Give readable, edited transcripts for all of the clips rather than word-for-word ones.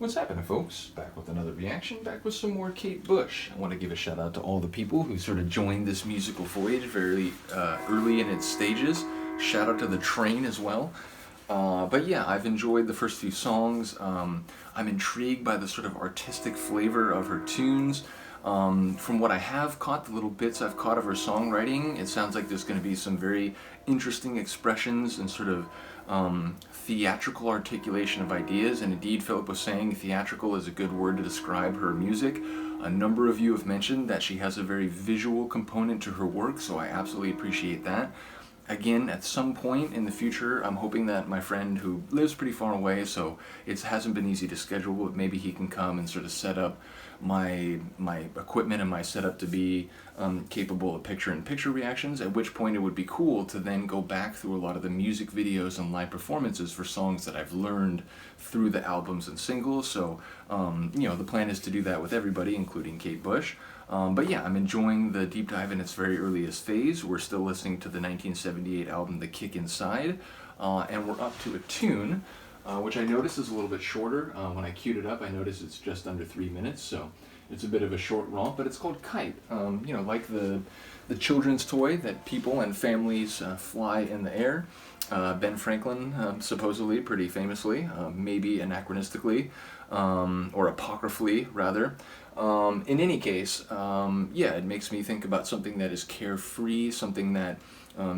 What's happening, folks? Back with another reaction, back with some more Kate Bush. I want to give a shout out to all the people who sort of joined this musical voyage very early in its stages. Shout out to the train as well. But yeah, I've enjoyed the first few songs. I'm intrigued by the sort of artistic flavor of her tunes. From what I have caught, the little bits I've caught of her songwriting, it sounds like there's going to be some very interesting expressions and sort of theatrical articulation of ideas. And indeed, Philip was saying theatrical is a good word to describe her music. A number of you have mentioned that she has a very visual component to her work, so I absolutely appreciate that. Again, at some point in the future, I'm hoping that my friend who lives pretty far away, so it hasn't been easy to schedule, but maybe he can come and sort of set up my equipment and my setup to be capable of picture-in-picture reactions, at which point it would be cool to then go back through a lot of the music videos and live performances for songs that I've learned through the albums and singles. So, you know, the plan is to do that with everybody, including Kate Bush. But yeah, I'm enjoying the deep dive in its very earliest phase. We're still listening to the 1978 album, The Kick Inside, and we're up to a tune, which I notice is a little bit shorter. When I queued it up, I noticed it's just under 3 minutes, so it's a bit of a short romp, but it's called Kite. You know, like the children's toy that people and families fly in the air. Ben Franklin, supposedly, pretty famously, maybe anachronistically, or apocryphally, rather. In any case, yeah, it makes me think about something that is carefree, something that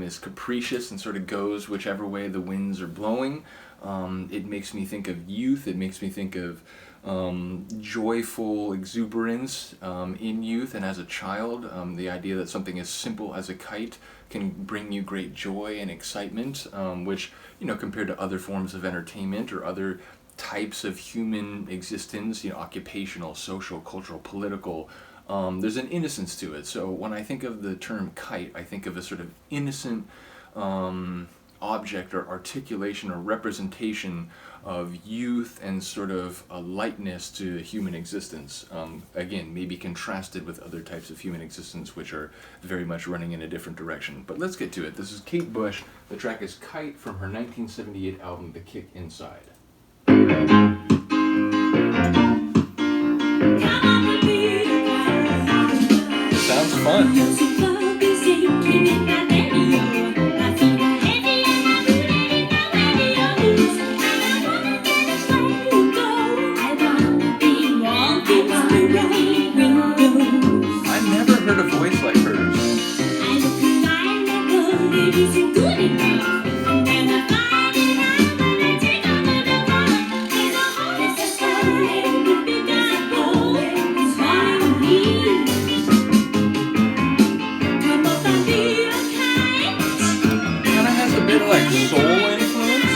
is capricious and sort of goes whichever way the winds are blowing. It makes me think of youth. It makes me think of joyful exuberance in youth and as a child. The idea that something as simple as a kite can bring you great joy and excitement, which, you know, compared to other forms of entertainment or other types of human existence, you know, occupational, social, cultural, political, there's an innocence to it. So when I think of the term kite, I think of a sort of innocent object or articulation or representation of youth and sort of a lightness to human existence. Again, maybe contrasted with other types of human existence which are very much running in a different direction. But let's get to it. This is Kate Bush. The track is Kite from her 1978 album, The Kick Inside. Sounds fun. I've never heard a voice like hers. Like soul influence.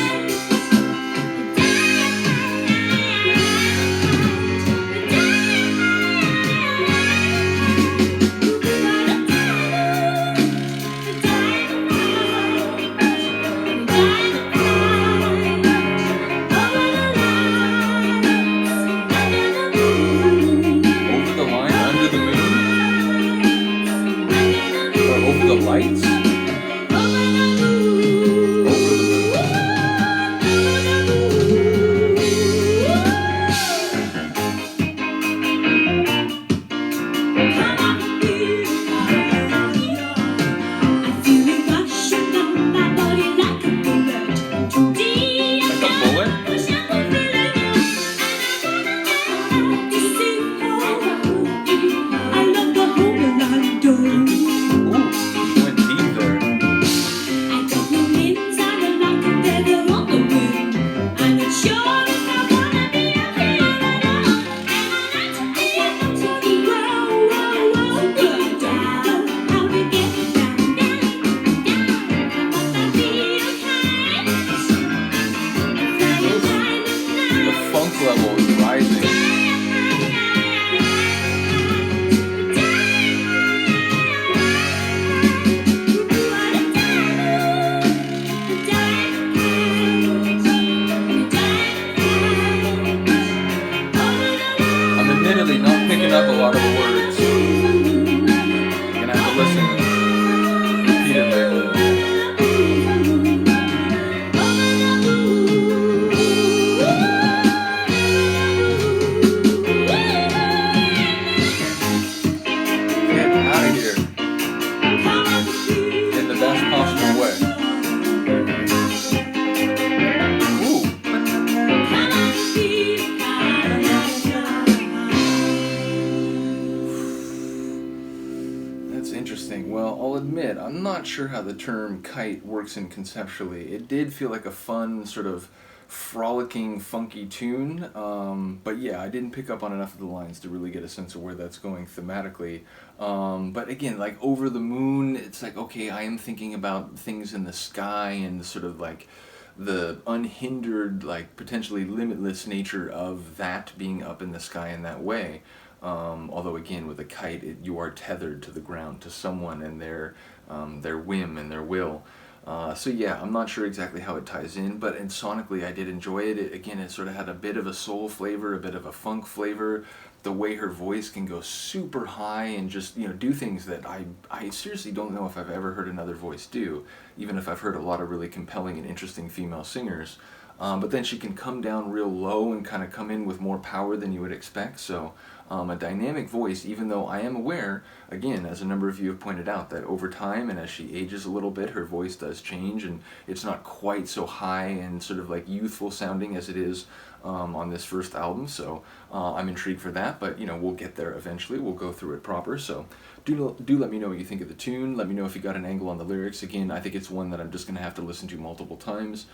Over the line, under the moon, or over the lights. Level is rising. I'm admittedly not picking up a lot of the words. You're gonna have to listen repeatedly. admit, I'm not sure how the term kite works in conceptually. It did feel like a fun, sort of frolicking, funky tune, but yeah, I didn't pick up on enough of the lines to really get a sense of where that's going thematically. But again, like Over the Moon, it's like, okay, I am thinking about things in the sky and sort of like the unhindered, like potentially limitless nature of that being up in the sky in that way. Although again, with a kite, you are tethered to the ground, to someone and their whim and their will. So yeah, I'm not sure exactly how it ties in, but sonically I did enjoy it. Again, it sort of had a bit of a soul flavor, a bit of a funk flavor. The way her voice can go super high and just, do things that I seriously don't know if I've ever heard another voice do, even if I've heard a lot of really compelling and interesting female singers. But then she can come down real low and kind of come in with more power than you would expect. So a dynamic voice, even though I am aware, again, as a number of you have pointed out, that over time and as she ages a little bit, her voice does change and it's not quite so high and sort of like youthful sounding as it is on this first album. So I'm intrigued for that, but we'll get there eventually. We'll go through it proper. So do let me know what you think of the tune. Let me know if you got an angle on the lyrics. Again, I think it's one that I'm just going to have to listen to multiple times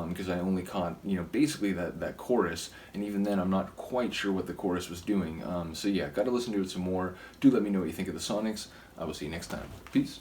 because I only caught, basically that chorus, and even then I'm not quite sure what the chorus was doing. So yeah, got to listen to it some more. Do let me know what you think of the Sonics. I will see you next time. Peace.